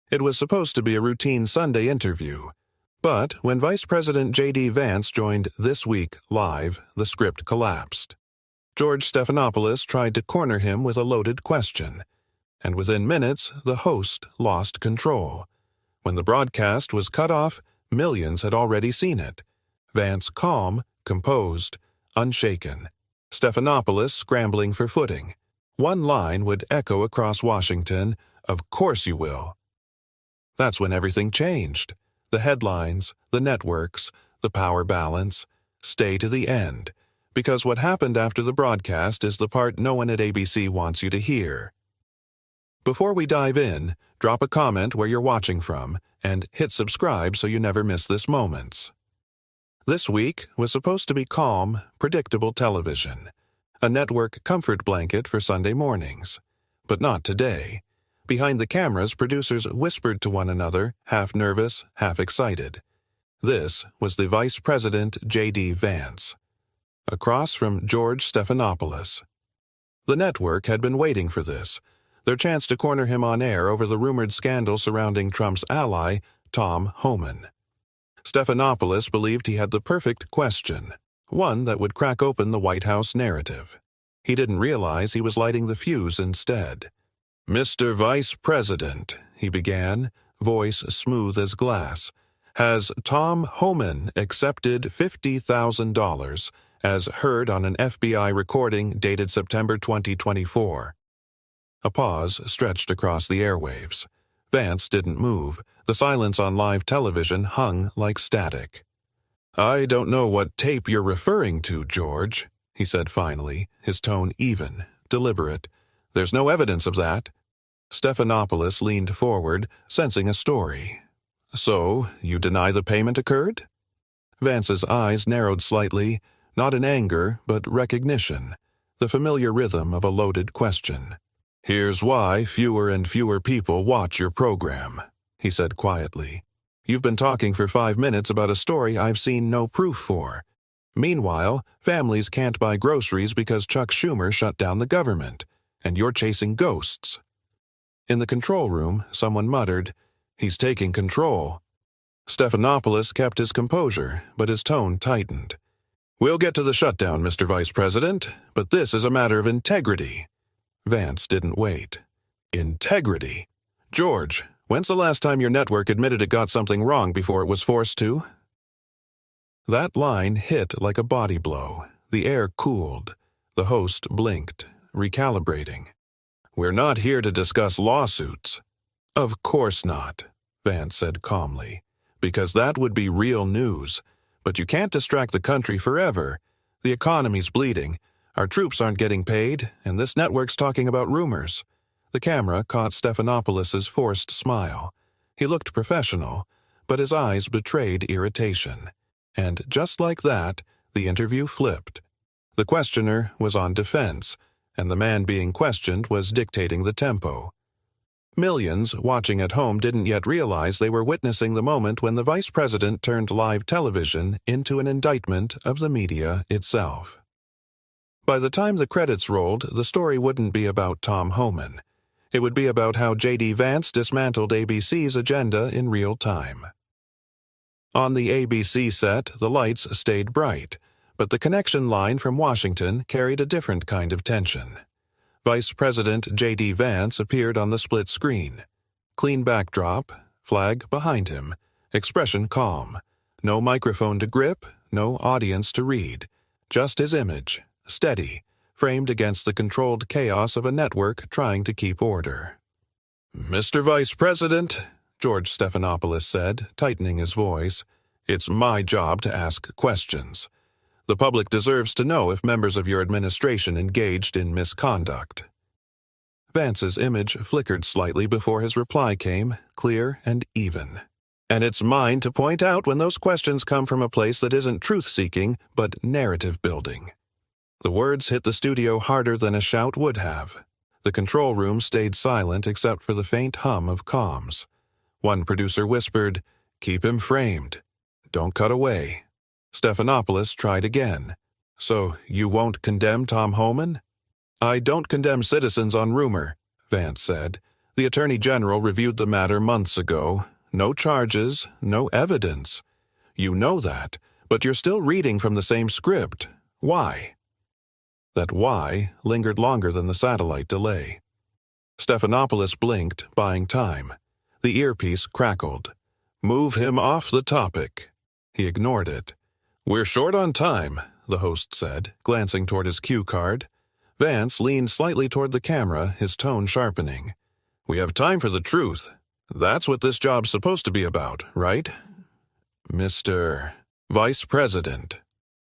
It was supposed to be a routine Sunday interview. But when Vice President J.D. Vance joined This Week Live, the script collapsed. George Stephanopoulos tried to corner him with a loaded question, and within minutes the host lost control. When the broadcast was cut off, millions had already seen it. Vance calm, composed, unshaken. Stephanopoulos scrambling for footing. One line would echo across Washington, "Of course you will." That's when everything changed. The headlines, the networks, the power balance. Stay to the end, because what happened after the broadcast is the part no one at ABC wants you to hear. Before we dive in, drop a comment where you're watching from, and hit subscribe so you never miss this moments. This week was supposed to be calm, predictable television, a network comfort blanket for Sunday mornings. But not today. Behind the cameras, producers whispered to one another, half nervous, half excited. This was the Vice President J.D. Vance. Across from George Stephanopoulos. The network had been waiting for this, their chance to corner him on air over the rumored scandal surrounding Trump's ally, Tom Homan. Stephanopoulos believed he had the perfect question, one that would crack open the White House narrative. He didn't realize he was lighting the fuse instead. "Mr. Vice President," he began, voice smooth as glass, "has Tom Homan accepted $50,000, as heard on an FBI recording dated September 2024. A pause stretched across the airwaves. Vance didn't move. The silence on live television hung like static. "I don't know what tape you're referring to, George," he said finally, his tone even, deliberate. "There's no evidence of that." Stephanopoulos leaned forward, sensing a story. "So, you deny the payment occurred?" Vance's eyes narrowed slightly, not in anger, but recognition, the familiar rhythm of a loaded question. "Here's why fewer and fewer people watch your program," he said quietly. "You've been talking for 5 minutes about a story I've seen no proof for. Meanwhile, families can't buy groceries because Chuck Schumer shut down the government, and you're chasing ghosts." In the control room, someone muttered, "He's taking control." Stephanopoulos kept his composure, but his tone tightened. "We'll get to the shutdown, Mr. Vice President, but this is a matter of integrity." Vance didn't wait. "Integrity? George, when's the last time your network admitted it got something wrong before it was forced to?" That line hit like a body blow. The air cooled. The host blinked, recalibrating. "We're not here to discuss lawsuits." "Of course not," Vance said calmly, "because that would be real news. But you can't distract the country forever. The economy's bleeding. Our troops aren't getting paid, and this network's talking about rumors." The camera caught Stephanopoulos' forced smile. He looked professional, but his eyes betrayed irritation. And just like that, the interview flipped. The questioner was on defense, and the man being questioned was dictating the tempo. Millions watching at home didn't yet realize they were witnessing the moment when the vice president turned live television into an indictment of the media itself. By the time the credits rolled, the story wouldn't be about Tom Homan. It would be about how J.D. Vance dismantled ABC's agenda in real time. On the ABC set, the lights stayed bright, but the connection line from Washington carried a different kind of tension. Vice President J.D. Vance appeared on the split screen. Clean backdrop, flag behind him, expression calm. No microphone to grip, no audience to read. Just his image, steady, framed against the controlled chaos of a network trying to keep order. "Mr. Vice President," George Stephanopoulos said, tightening his voice, "it's my job to ask questions. The public deserves to know if members of your administration engaged in misconduct." Vance's image flickered slightly before his reply came, clear and even. "And it's mine to point out when those questions come from a place that isn't truth-seeking, but narrative-building." The words hit the studio harder than a shout would have. The control room stayed silent except for the faint hum of comms. One producer whispered, "Keep him framed. Don't cut away." Stephanopoulos tried again. "So you won't condemn Tom Homan?" "I don't condemn citizens on rumor," Vance said. The Attorney General reviewed the matter months ago. No charges, no evidence. You know that, but you're still reading from the same script. Why?" That why lingered longer than the satellite delay. Stephanopoulos blinked, buying time. The earpiece crackled. "Move him off the topic." He ignored it. "We're short on time," the host said, glancing toward his cue card. Vance leaned slightly toward the camera, his tone sharpening. "We have time for the truth. That's what this job's supposed to be about, right?" "Mr. Vice President,"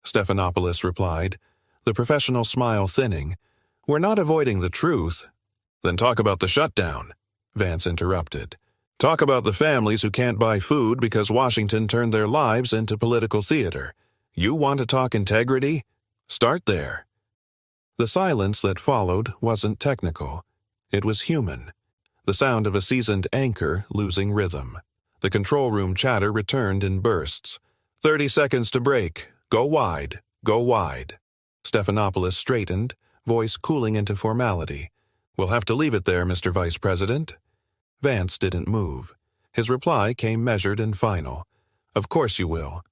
Stephanopoulos replied, the professional smile thinning. "We're not avoiding the truth." "Then talk about the shutdown," Vance interrupted. "Talk about the families who can't buy food because Washington turned their lives into political theater. You want to talk integrity? Start there." The silence that followed wasn't technical. It was human. The sound of a seasoned anchor losing rhythm. The control room chatter returned in bursts. 30 seconds to break. Go wide. Go wide." Stephanopoulos straightened, voice cooling into formality. "We'll have to leave it there, Mr. Vice President." Vance didn't move. His reply came measured and final. "Of course you will."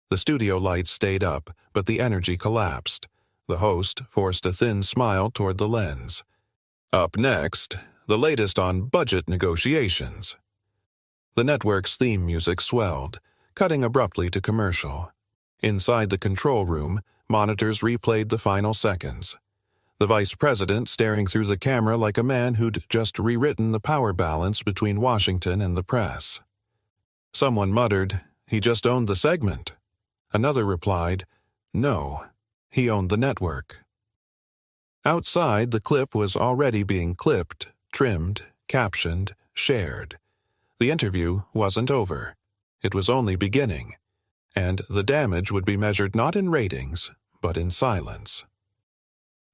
The studio lights stayed up, but the energy collapsed. The host forced a thin smile toward the lens. "Up next, the latest on budget negotiations." The network's theme music swelled, cutting abruptly to commercial. Inside the control room, monitors replayed the final seconds. The vice president staring through the camera like a man who'd just rewritten the power balance between Washington and the press. Someone muttered, "He just owned the segment." Another replied, "No, he owned the network." Outside, the clip was already being clipped, trimmed, captioned, shared. The interview wasn't over. It was only beginning. And the damage would be measured not in ratings, but in silence.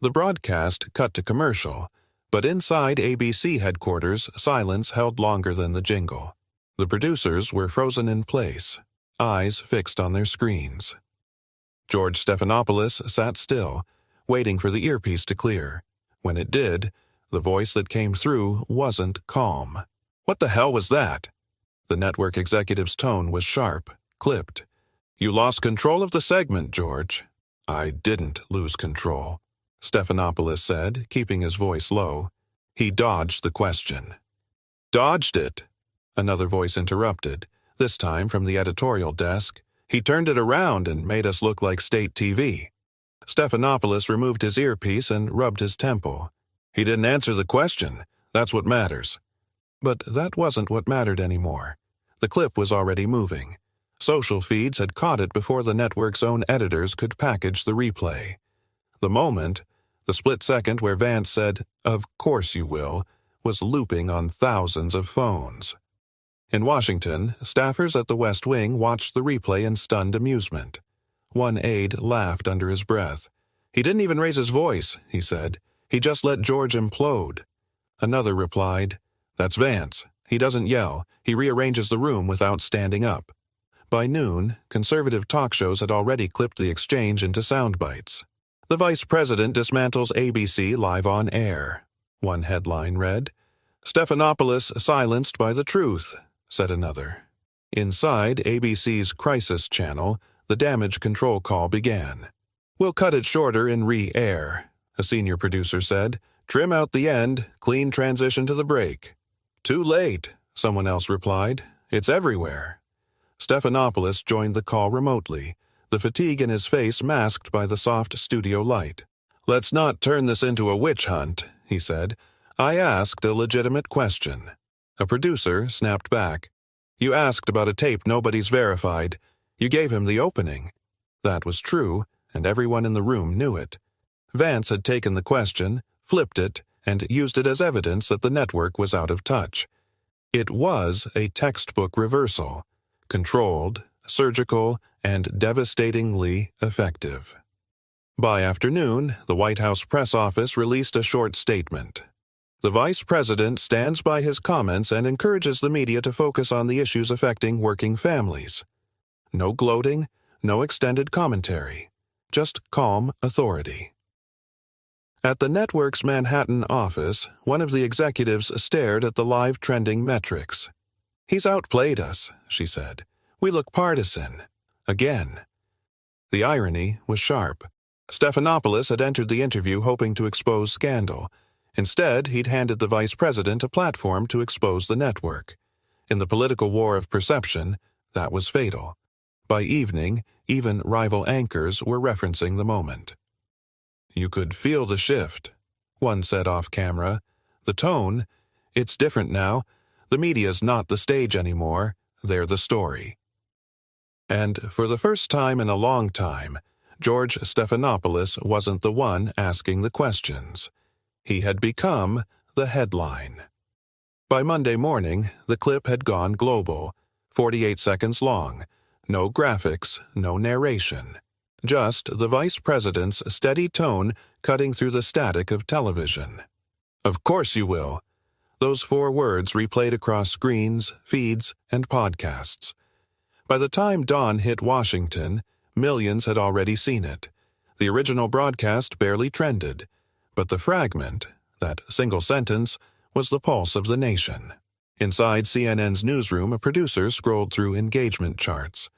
The broadcast cut to commercial, but inside ABC headquarters, silence held longer than the jingle. The producers were frozen in place, eyes fixed on their screens. George Stephanopoulos sat still, waiting for the earpiece to clear. When it did, the voice that came through wasn't calm. "What the hell was that?" The network executive's tone was sharp, clipped. "You lost control of the segment, George." "I didn't lose control," Stephanopoulos said, keeping his voice low. He dodged the question. "Dodged it?" Another voice interrupted, this time from the editorial desk. "He turned it around and made us look like state TV." Stephanopoulos removed his earpiece and rubbed his temple. "He didn't answer the question. That's what matters." But that wasn't what mattered anymore. The clip was already moving. Social feeds had caught it before the network's own editors could package the replay. The moment, the split second where Vance said, "Of course you will," was looping on thousands of phones. In Washington, staffers at the West Wing watched the replay in stunned amusement. One aide laughed under his breath. "He didn't even raise his voice," he said. "He just let George implode." Another replied, "That's Vance. He doesn't yell. He rearranges the room without standing up." By noon, conservative talk shows had already clipped the exchange into sound bites. "The Vice President dismantles ABC live on air," one headline read. "Stephanopoulos silenced by the truth," said another. Inside ABC's Crisis Channel, the damage control call began. "We'll cut it shorter in re-air," a senior producer said. "Trim out the end, clean transition to the break." "Too late," someone else replied. "It's everywhere." Stephanopoulos joined the call remotely, the fatigue in his face masked by the soft studio light. "Let's not turn this into a witch hunt," he said. "I asked a legitimate question." A producer snapped back. "You asked about a tape nobody's verified. You gave him the opening." That was true, and everyone in the room knew it. Vance had taken the question, flipped it, and used it as evidence that the network was out of touch. It was a textbook reversal, controlled, surgical, and devastatingly effective. By afternoon, the White House press office released a short statement. "The Vice President stands by his comments and encourages the media to focus on the issues affecting working families." No gloating, no extended commentary, just calm authority. At the network's Manhattan office, one of the executives stared at the live trending metrics. "He's outplayed us," she said. "We look partisan. Again." The irony was sharp. Stephanopoulos had entered the interview hoping to expose scandal. Instead, he'd handed the vice president a platform to expose the network. In the political war of perception, that was fatal. By evening, even rival anchors were referencing the moment. "You could feel the shift," one said off camera. "The tone, it's different now. The media's not the stage anymore, they're the story." And for the first time in a long time, George Stephanopoulos wasn't the one asking the questions. He had become the headline. By Monday morning, the clip had gone global, 48 seconds long, no graphics, no narration. Just the vice president's steady tone cutting through the static of television. "Of course you will." Those 4 words replayed across screens, feeds, and podcasts. By the time dawn hit Washington, millions had already seen it. The original broadcast barely trended, but the fragment, that single sentence, was the pulse of the nation. Inside CNN's newsroom, a producer scrolled through engagement charts.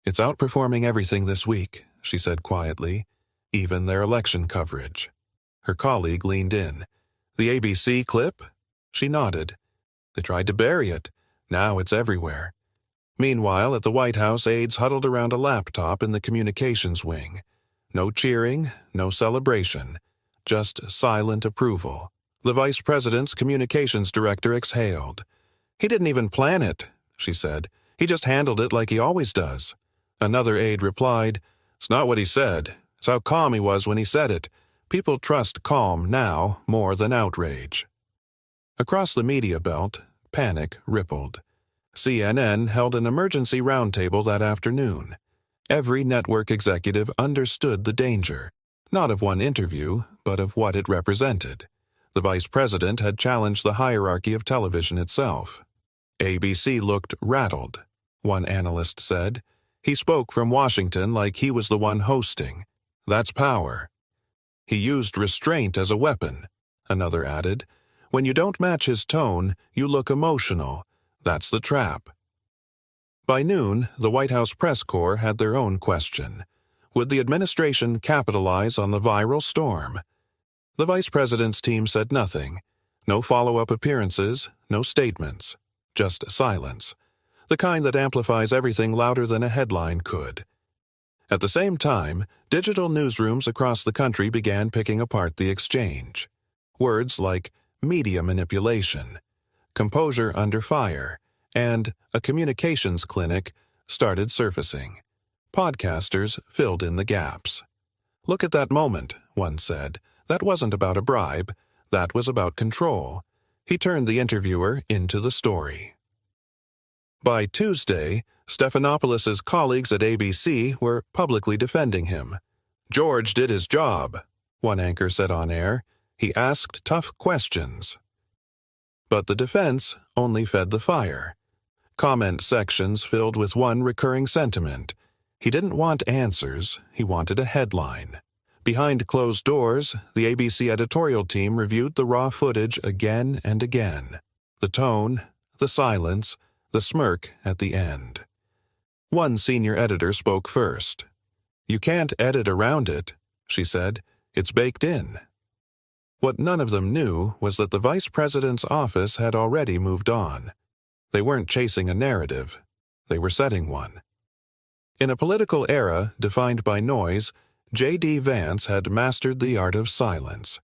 "It's outperforming everything this week," she said quietly, "even their election coverage." Her colleague leaned in. "The ABC clip?" She nodded. "They tried to bury it. Now it's everywhere." Meanwhile, at the White House, aides huddled around a laptop in the communications wing. No cheering, no celebration, just silent approval. The vice president's communications director exhaled. "He didn't even plan it," she said. "He just handled it like he always does." Another aide replied, "It's not what he said. It's how calm he was when he said it. People trust calm now more than outrage." Across the media belt, panic rippled. CNN held an emergency roundtable that afternoon. Every network executive understood the danger, not of one interview, but of what it represented. The vice president had challenged the hierarchy of television itself. ABC looked rattled, one analyst said. "He spoke from Washington like he was the one hosting. That's power." "He used restraint as a weapon," another added. "When you don't match his tone, you look emotional. That's the trap." By noon, the White House press corps had their own question. Would the administration capitalize on the viral storm? The vice president's team said nothing. No follow-up appearances, no statements. Just silence. The kind that amplifies everything louder than a headline could. At the same time, digital newsrooms across the country began picking apart the exchange. Words like media manipulation, composure under fire, and a communications clinic started surfacing. Podcasters filled in the gaps. "Look at that moment," one said. "That wasn't about a bribe. That was about control." He turned the interviewer into the story. By Tuesday, Stephanopoulos' colleagues at ABC were publicly defending him. "George did his job," one anchor said on air. "He asked tough questions." But the defense only fed the fire. Comment sections filled with one recurring sentiment. He didn't want answers, he wanted a headline. Behind closed doors, the ABC editorial team reviewed the raw footage again and again. The tone, the silence, the smirk at the end. One senior editor spoke first. "You can't edit around it," she said. "It's baked in." What none of them knew was that the vice president's office had already moved on. They weren't chasing a narrative. They were setting one. In a political era defined by noise, J.D. Vance had mastered the art of silence.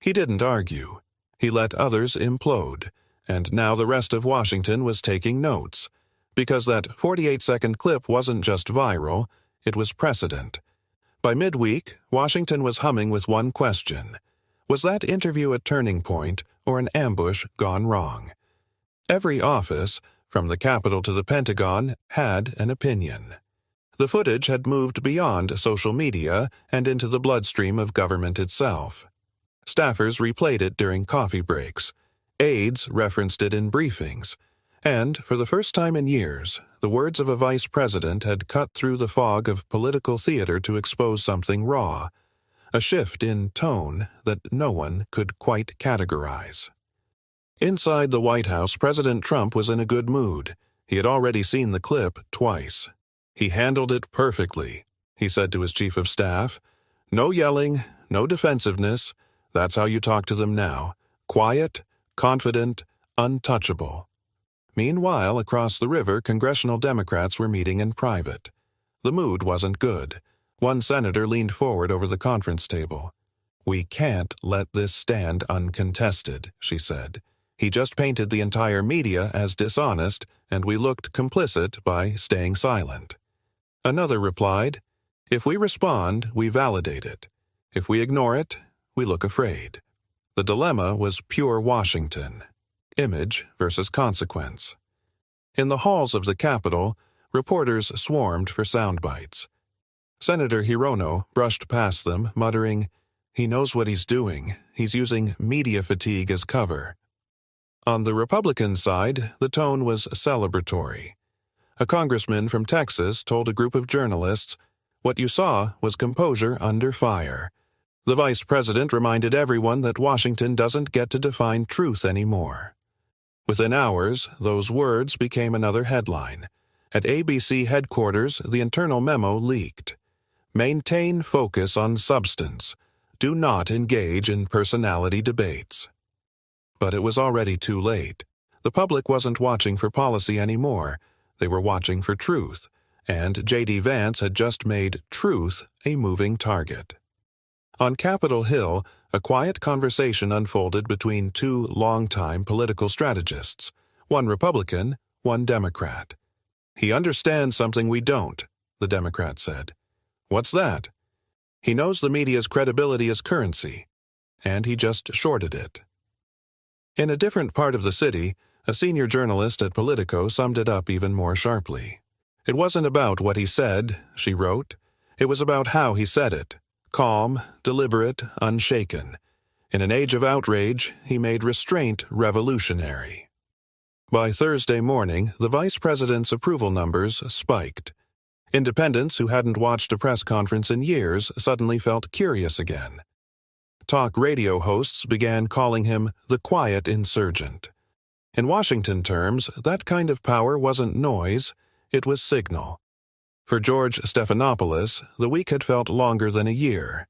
He didn't argue. He let others implode, and now the rest of Washington was taking notes, because that 48-second clip wasn't just viral, it was precedent. By midweek, Washington was humming with one question. Was that interview a turning point or an ambush gone wrong? Every office, from the Capitol to the Pentagon, had an opinion. The footage had moved beyond social media and into the bloodstream of government itself. Staffers replayed it during coffee breaks. Aides referenced it in briefings. And, for the first time in years, the words of a vice president had cut through the fog of political theater to expose something raw. a shift in tone that no one could quite categorize. Inside the White House, President Trump was in a good mood. He had already seen the clip twice. "He handled it perfectly," he said to his chief of staff. "No yelling, no defensiveness. That's how you talk to them now. Quiet, confident, untouchable." Meanwhile, across the river, congressional Democrats were meeting in private. The mood wasn't good. One senator leaned forward over the conference table. "We can't let this stand uncontested," she said. "He just painted the entire media as dishonest, and we looked complicit by staying silent." Another replied, "If we respond, we validate it. If we ignore it, we look afraid." The dilemma was pure Washington. Image versus consequence. In the halls of the Capitol, reporters swarmed for sound bites. Senator Hirono brushed past them, muttering, "He knows what he's doing. He's using media fatigue as cover." On the Republican side, the tone was celebratory. A congressman from Texas told a group of journalists, "What you saw was composure under fire." The vice president reminded everyone that Washington doesn't get to define truth anymore. Within hours, those words became another headline. At ABC headquarters, the internal memo leaked. "Maintain focus on substance. Do not engage in personality debates." But it was already too late. The public wasn't watching for policy anymore. They were watching for truth, and J.D. Vance had just made truth a moving target. On Capitol Hill, a quiet conversation unfolded between two longtime political strategists, one Republican, one Democrat. "He understands something we don't," the Democrat said. "What's that?" "He knows the media's credibility is currency, and he just shorted it." In a different part of the city, a senior journalist at Politico summed it up even more sharply. "It wasn't about what he said," she wrote. "It was about how he said it. Calm, deliberate, unshaken. In an age of outrage, he made restraint revolutionary." By Thursday morning, the vice president's approval numbers spiked. Independents who hadn't watched a press conference in years suddenly felt curious again. Talk radio hosts began calling him the quiet insurgent. In Washington terms, that kind of power wasn't noise, it was signal. For George Stephanopoulos, the week had felt longer than a year.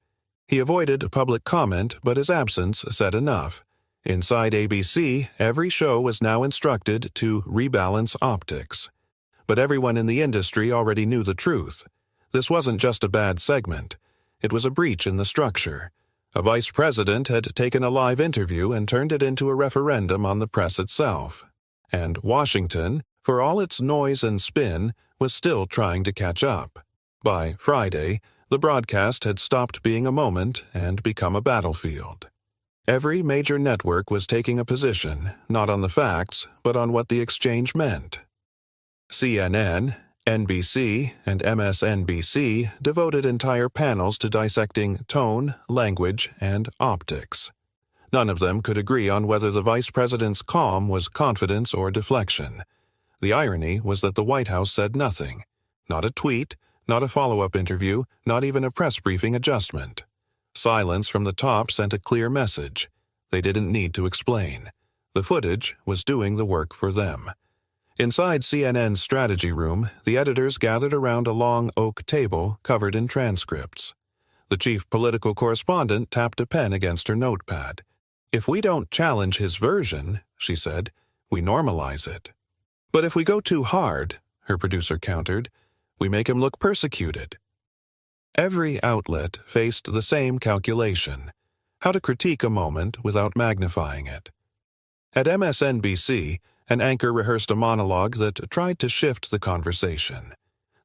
He avoided public comment, but his absence said enough. Inside ABC, every show was now instructed to rebalance optics. But everyone in the industry already knew the truth. This wasn't just a bad segment. It was a breach in the structure. A vice president had taken a live interview and turned it into a referendum on the press itself. And Washington, for all its noise and spin, was still trying to catch up. By Friday, the broadcast had stopped being a moment and become a battlefield. Every major network was taking a position, not on the facts, but on what the exchange meant. CNN, NBC, and MSNBC devoted entire panels to dissecting tone, language, and optics. None of them could agree on whether the vice president's calm was confidence or deflection. The irony was that the White House said nothing. Not a tweet, not a follow-up interview, not even a press briefing adjustment. Silence from the top sent a clear message. They didn't need to explain. The footage was doing the work for them. Inside CNN's strategy room, the editors gathered around a long oak table covered in transcripts. The chief political correspondent tapped a pen against her notepad. "If we don't challenge his version," she said, "we normalize it. But if we go too hard," her producer countered, "we make him look persecuted." Every outlet faced the same calculation: how to critique a moment without magnifying it. At MSNBC, an anchor rehearsed a monologue that tried to shift the conversation.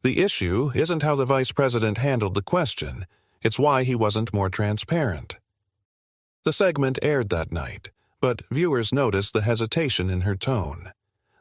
The issue isn't how the vice president handled the question, it's why he wasn't more transparent. The segment aired that night, but viewers noticed the hesitation in her tone.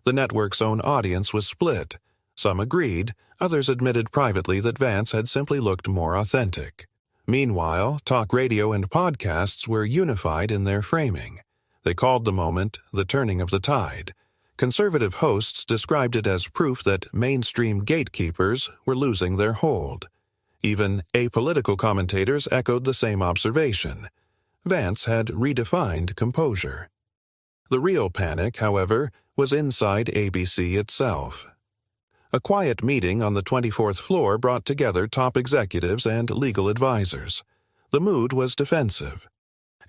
The network's own audience was split. Some agreed, others admitted privately that Vance had simply looked more authentic. Meanwhile, talk radio and podcasts were unified in their framing. They called the moment the turning of the tide. Conservative hosts described it as proof that mainstream gatekeepers were losing their hold. Even apolitical commentators echoed the same observation. Vance had redefined composure. The real panic, however, was inside ABC itself. A quiet meeting on the 24th floor brought together top executives and legal advisors. The mood was defensive.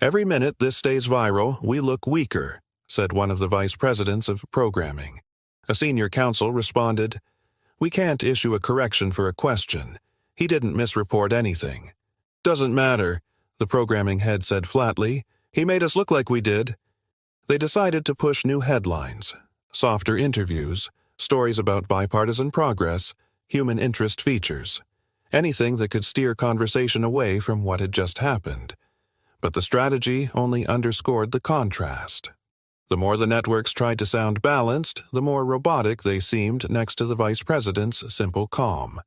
"Every minute this stays viral, we look weaker," said one of the vice presidents of programming. A senior counsel responded, "We can't issue a correction for a question. He didn't misreport anything." "Doesn't matter," the programming head said flatly. "He made us look like we did." They decided to push new headlines, softer interviews, stories about bipartisan progress, human interest features, anything that could steer conversation away from what had just happened. But the strategy only underscored the contrast. The more the networks tried to sound balanced, the more robotic they seemed next to the vice president's simple calm.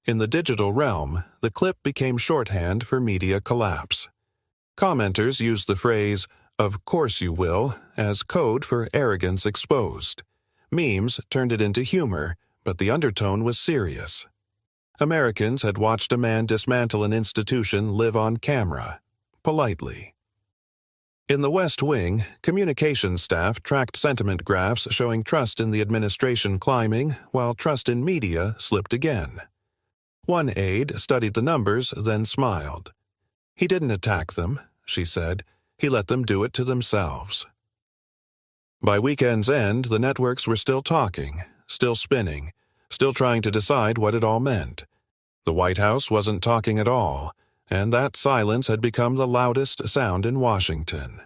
In the digital realm, the clip became shorthand for media collapse. Commenters used the phrase, "Of course you will," as code for arrogance exposed. Memes turned it into humor, but the undertone was serious. Americans had watched a man dismantle an institution live on camera, politely. In the West Wing, communications staff tracked sentiment graphs showing trust in the administration climbing, while trust in media slipped again. One aide studied the numbers, then smiled. "He didn't attack them," she said. "He let them do it to themselves." By weekend's end, the networks were still talking, still spinning, still trying to decide what it all meant. The White House wasn't talking at all, and that silence had become the loudest sound in Washington.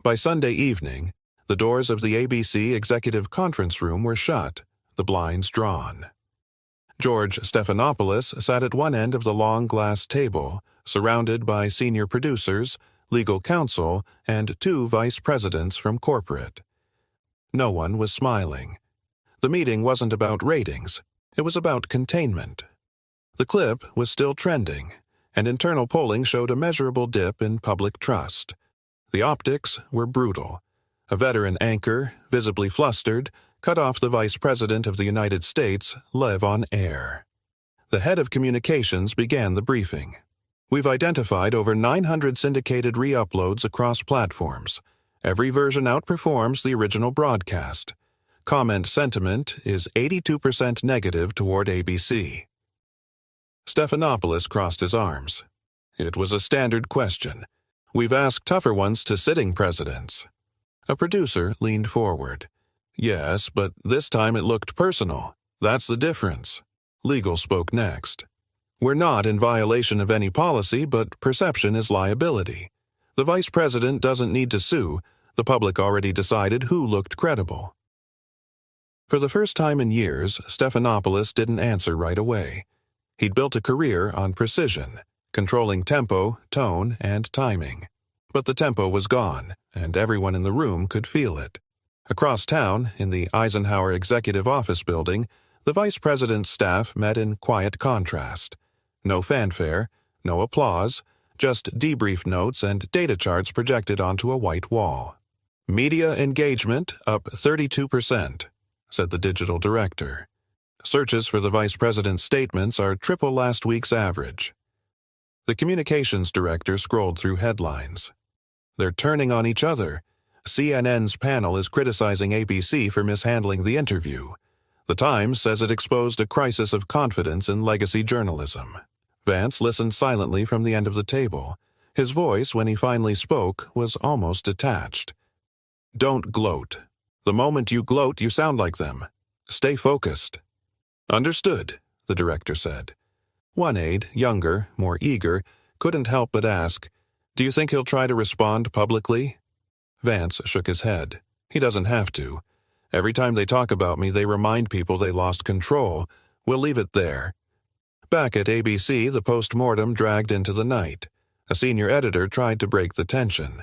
By Sunday evening, the doors of the ABC executive conference room were shut, the blinds drawn. George Stephanopoulos sat at one end of the long glass table, surrounded by senior producers, legal counsel, and two vice presidents from corporate. No one was smiling. The meeting wasn't about ratings, it was about containment. The clip was still trending, and internal polling showed a measurable dip in public trust. The optics were brutal. A veteran anchor, visibly flustered, cut off the Vice President of the United States live on air. The head of communications began the briefing. "We've identified over 900 syndicated re-uploads across platforms. Every version outperforms the original broadcast. Comment sentiment is 82% negative toward ABC." Stephanopoulos crossed his arms. "It was a standard question. We've asked tougher ones to sitting presidents." A producer leaned forward. "Yes, but this time it looked personal. That's the difference." Legal spoke next. "We're not in violation of any policy, but perception is liability. The vice president doesn't need to sue. The public already decided who looked credible." For the first time in years, Stephanopoulos didn't answer right away. He'd built a career on precision, controlling tempo, tone, and timing. But the tempo was gone, and everyone in the room could feel it. Across town, in the Eisenhower Executive Office Building, the vice president's staff met in quiet contrast. No fanfare, no applause, just debrief notes and data charts projected onto a white wall. "Media engagement up 32%, said the digital director. "Searches for the vice president's statements are triple last week's average." The communications director scrolled through headlines. "They're turning on each other. CNN's panel is criticizing ABC for mishandling the interview. The Times says it exposed a crisis of confidence in legacy journalism." Vance listened silently from the end of the table. His voice, when he finally spoke, was almost detached. "Don't gloat. The moment you gloat, you sound like them. Stay focused." "Understood," the director said. One aide, younger, more eager, couldn't help but ask, "Do you think he'll try to respond publicly?" Vance shook his head. "He doesn't have to. Every time they talk about me, they remind people they lost control. We'll leave it there." Back at ABC, the post-mortem dragged into the night. A senior editor tried to break the tension.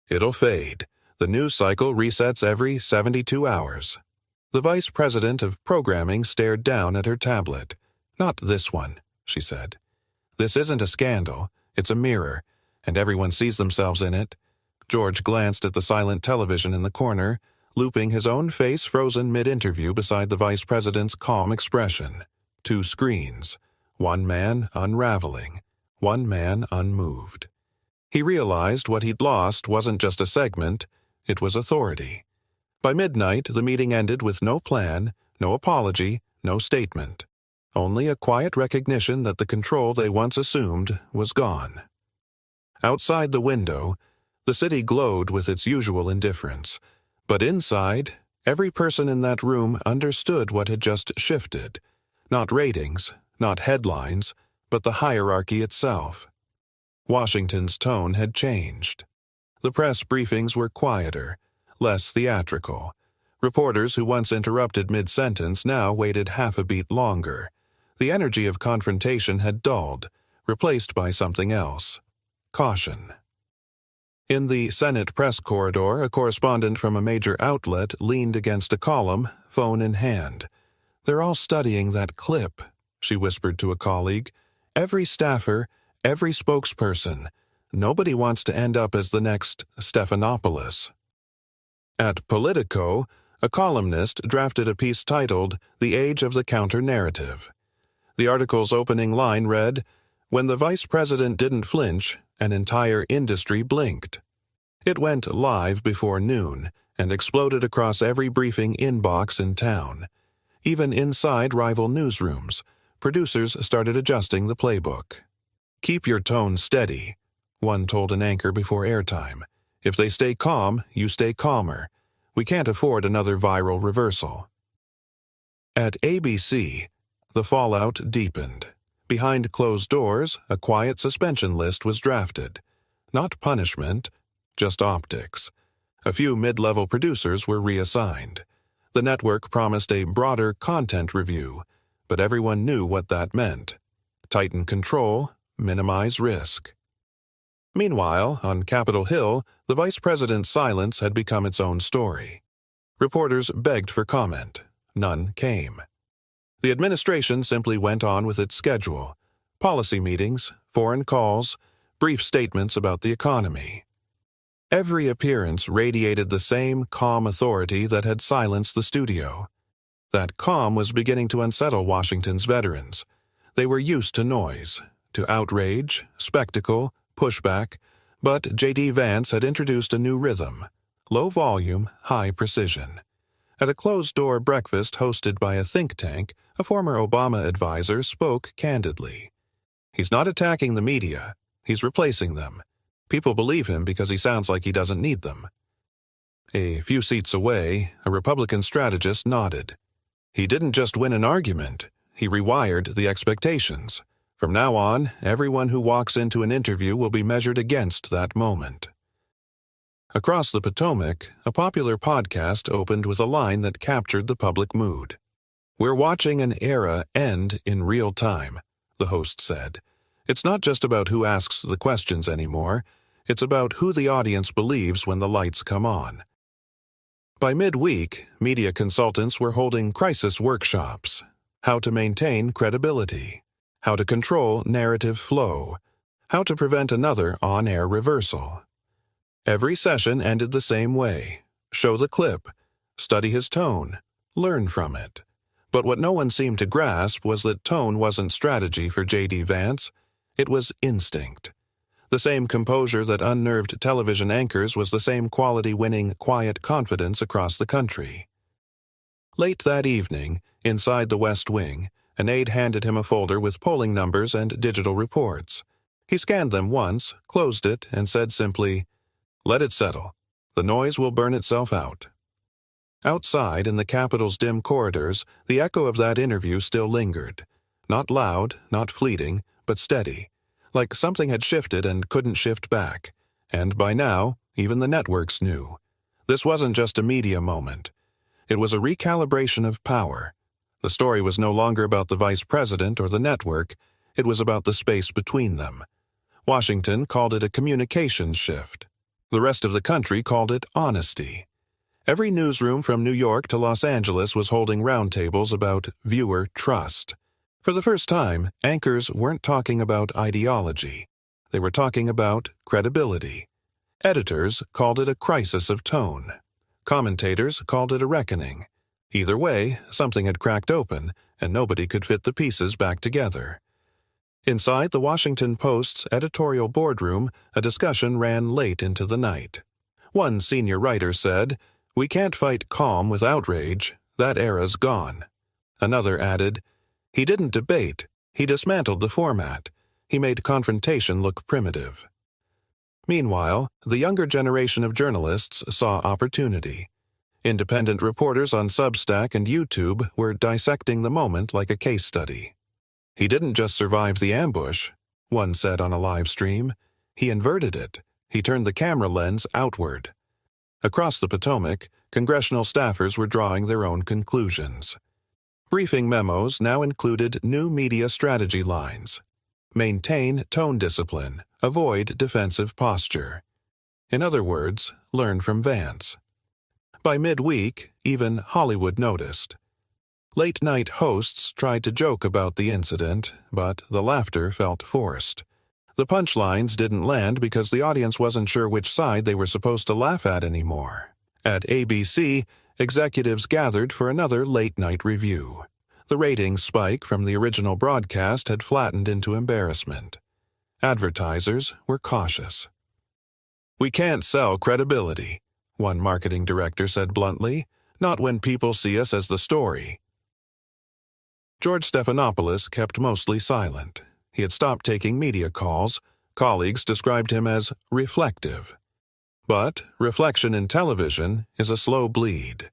"It'll fade. The news cycle resets every 72 hours. The vice president of programming stared down at her tablet. "Not this one," she said. "This isn't a scandal. It's a mirror, and everyone sees themselves in it." George glanced at the silent television in the corner, looping his own face frozen mid-interview beside the vice president's calm expression. Two screens. one man unraveling, one man unmoved. He realized what he'd lost wasn't just a segment, it was authority. By midnight, the meeting ended with no plan, no apology, no statement. Only a quiet recognition that the control they once assumed was gone. Outside the window, the city glowed with its usual indifference. But inside, every person in that room understood what had just shifted. Not ratings, not headlines, but the hierarchy itself. Washington's tone had changed. The press briefings were quieter, less theatrical. Reporters who once interrupted mid-sentence now waited half a beat longer. The energy of confrontation had dulled, replaced by something else. Caution. In the Senate press corridor, a correspondent from a major outlet leaned against a column, phone in hand. "They're all studying that clip," she whispered to a colleague. "Every staffer, every spokesperson. Nobody wants to end up as the next Stephanopoulos." At Politico, a columnist drafted a piece titled "The Age of the Counter-Narrative." The article's opening line read, "When the vice president didn't flinch, an entire industry blinked." It went live before noon and exploded across every briefing inbox in town. Even inside rival newsrooms, producers started adjusting the playbook. "Keep your tone steady," one told an anchor before airtime. "If they stay calm, you stay calmer. We can't afford another viral reversal." At ABC, the fallout deepened. Behind closed doors, a quiet suspension list was drafted. Not punishment, just optics. A few mid-level producers were reassigned. The network promised a broader content review, but everyone knew what that meant. Tighten control, minimize risk. Meanwhile, on Capitol Hill, the vice president's silence had become its own story. Reporters begged for comment. None came. The administration simply went on with its schedule: policy meetings, foreign calls, brief statements about the economy. Every appearance radiated the same calm authority that had silenced the studio. That calm was beginning to unsettle Washington's veterans. They were used to noise, to outrage, spectacle, pushback, but J.D. Vance had introduced a new rhythm: low volume, high precision. At a closed-door breakfast hosted by a think tank, a former Obama advisor spoke candidly. "He's not attacking the media. He's replacing them. People believe him because he sounds like he doesn't need them." A few seats away, a Republican strategist nodded. "He didn't just win an argument. He rewired the expectations. From now on, everyone who walks into an interview will be measured against that moment." Across the Potomac, a popular podcast opened with a line that captured the public mood. "We're watching an era end in real time," the host said. "It's not just about who asks the questions anymore. It's about who the audience believes when the lights come on." By midweek, media consultants were holding crisis workshops: how to maintain credibility, how to control narrative flow, how to prevent another on-air reversal. Every session ended the same way: show the clip, study his tone, learn from it. But what no one seemed to grasp was that tone wasn't strategy for J.D. Vance. It was instinct. The same composure that unnerved television anchors was the same quality winning quiet confidence across the country. Late that evening, inside the West Wing, an aide handed him a folder with polling numbers and digital reports. He scanned them once, closed it, and said simply, "Let it settle. The noise will burn itself out." Outside, in the Capitol's dim corridors, the echo of that interview still lingered. Not loud, not fleeting, but steady, like something had shifted and couldn't shift back. And by now, even the networks knew. This wasn't just a media moment. It was a recalibration of power. The story was no longer about the vice president or the network. It was about the space between them. Washington called it a communications shift. The rest of the country called it honesty. Every newsroom from New York to Los Angeles was holding roundtables about viewer trust. For the first time, anchors weren't talking about ideology. They were talking about credibility. Editors called it a crisis of tone. Commentators called it a reckoning. Either way, something had cracked open, and nobody could fit the pieces back together. Inside the Washington Post's editorial boardroom, a discussion ran late into the night. One senior writer said, "We can't fight calm with outrage. That era's gone." Another added, "He didn't debate. He dismantled the format. He made confrontation look primitive." Meanwhile, the younger generation of journalists saw opportunity. Independent reporters on Substack and YouTube were dissecting the moment like a case study. "He didn't just survive the ambush," one said on a live stream. "He inverted it. He turned the camera lens outward." Across the Potomac, congressional staffers were drawing their own conclusions. Briefing memos now included new media strategy lines. Maintain tone discipline. Avoid defensive posture. In other words, learn from Vance. By midweek, even Hollywood noticed. Late-night hosts tried to joke about the incident, but the laughter felt forced. The punchlines didn't land because the audience wasn't sure which side they were supposed to laugh at anymore. At ABC, executives gathered for another late-night review. The ratings spike from the original broadcast had flattened into embarrassment. Advertisers were cautious. "We can't sell credibility," one marketing director said bluntly, "not when people see us as the story." George Stephanopoulos kept mostly silent. He had stopped taking media calls. Colleagues described him as reflective. But reflection in television is a slow bleed.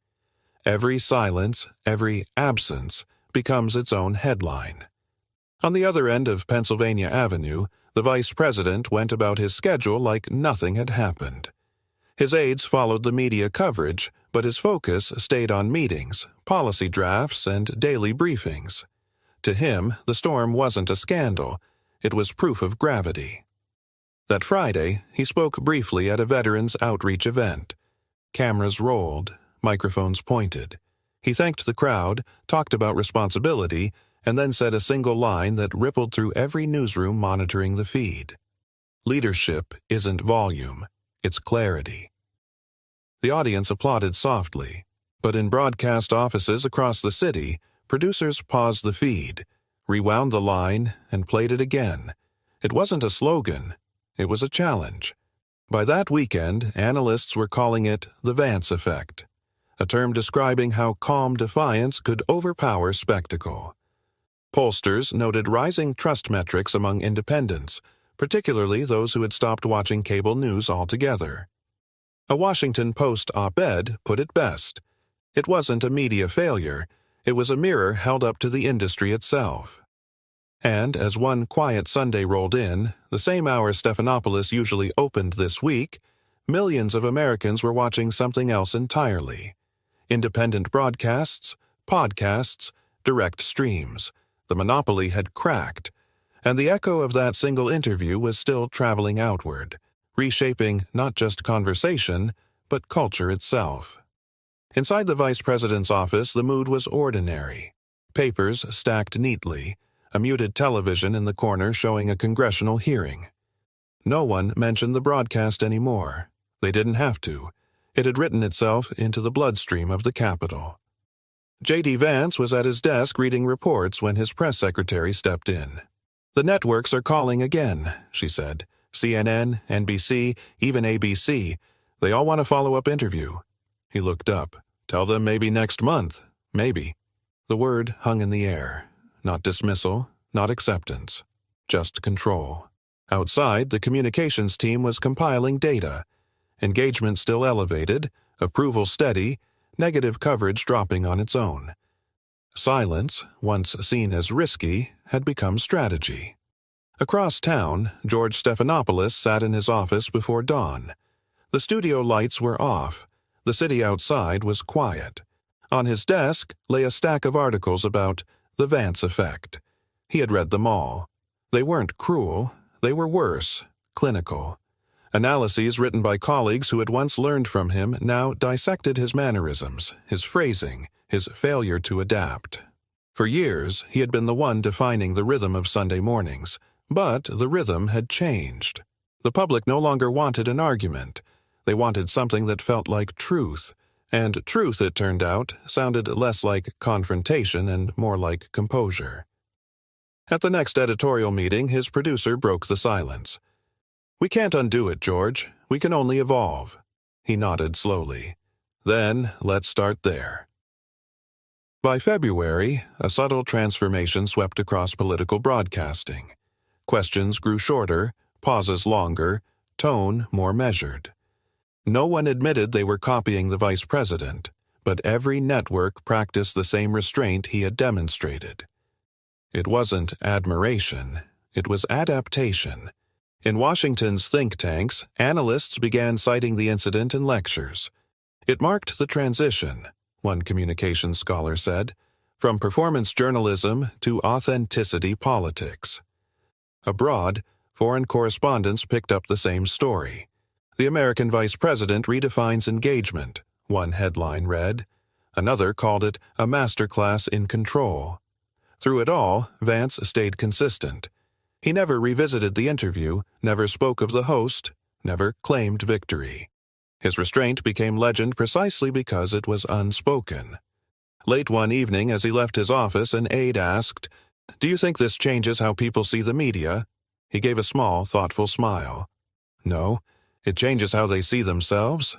Every silence, every absence, becomes its own headline. On the other end of Pennsylvania Avenue, the vice president went about his schedule like nothing had happened. His aides followed the media coverage, but his focus stayed on meetings, policy drafts, and daily briefings. To him, the storm wasn't a scandal, it was proof of gravity. That Friday, he spoke briefly at a veterans outreach event. Cameras rolled, microphones pointed. He thanked the crowd, talked about responsibility, and then said a single line that rippled through every newsroom monitoring the feed. "Leadership isn't volume, it's clarity." The audience applauded softly, but in broadcast offices across the city, producers paused the feed, rewound the line, and played it again. It wasn't a slogan, it was a challenge. By that weekend, analysts were calling it the Vance effect, a term describing how calm defiance could overpower spectacle. Pollsters noted rising trust metrics among independents, particularly those who had stopped watching cable news altogether. A Washington Post op-ed put it best. It wasn't a media failure, it was a mirror held up to the industry itself. And as one quiet Sunday rolled in, the same hour Stephanopoulos usually opened this week, millions of Americans were watching something else entirely. Independent broadcasts, podcasts, direct streams. The monopoly had cracked, and the echo of that single interview was still traveling outward, reshaping not just conversation, but culture itself. Inside the vice president's office, the mood was ordinary. Papers stacked neatly, a muted television in the corner showing a congressional hearing. No one mentioned the broadcast anymore. They didn't have to. It had written itself into the bloodstream of the Capitol. J.D. Vance was at his desk reading reports when his press secretary stepped in. "The networks are calling again," she said. "CNN, NBC, even ABC. They all want a follow-up interview." He looked up. "Tell them maybe next month. Maybe." The word hung in the air. Not dismissal, not acceptance. Just control. Outside, the communications team was compiling data. Engagement still elevated, approval steady, negative coverage dropping on its own. Silence, once seen as risky, had become strategy. Across town, George Stephanopoulos sat in his office before dawn. The studio lights were off. The city outside was quiet. On his desk lay a stack of articles about the Vance effect. He had read them all. They weren't cruel, they were worse, clinical. Analyses written by colleagues who had once learned from him now dissected his mannerisms, his phrasing, his failure to adapt. For years, he had been the one defining the rhythm of Sunday mornings, but the rhythm had changed. The public no longer wanted an argument. They wanted something that felt like truth, and truth, it turned out, sounded less like confrontation and more like composure. At the next editorial meeting, his producer broke the silence. "We can't undo it, George. We can only evolve." He nodded slowly. "Then, let's start there." By February, a subtle transformation swept across political broadcasting. Questions grew shorter, pauses longer, tone more measured. No one admitted they were copying the vice president, but every network practiced the same restraint he had demonstrated. It wasn't admiration, it was adaptation. In Washington's think tanks, analysts began citing the incident in lectures. It marked the transition, one communications scholar said, from performance journalism to authenticity politics. Abroad, foreign correspondents picked up the same story. "The American vice president redefines engagement," one headline read. Another called it a masterclass in control. Through it all, Vance stayed consistent. He never revisited the interview, never spoke of the host, never claimed victory. His restraint became legend precisely because it was unspoken. Late one evening, as he left his office, an aide asked, "Do you think this changes how people see the media?" He gave a small, thoughtful smile. "No, it changes how they see themselves."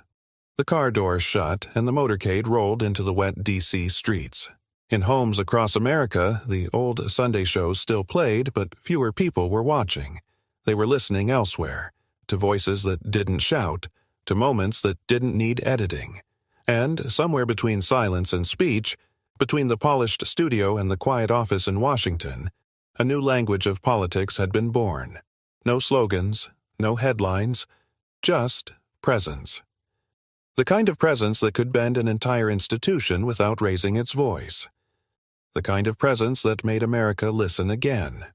The car doors shut, and the motorcade rolled into the wet D.C. streets. In homes across America, the old Sunday shows still played, but fewer people were watching. They were listening elsewhere, to voices that didn't shout, to moments that didn't need editing. And somewhere between silence and speech, between the polished studio and the quiet office in Washington, a new language of politics had been born. No slogans, no headlines, just presence. The kind of presence that could bend an entire institution without raising its voice. The kind of presence that made America listen again.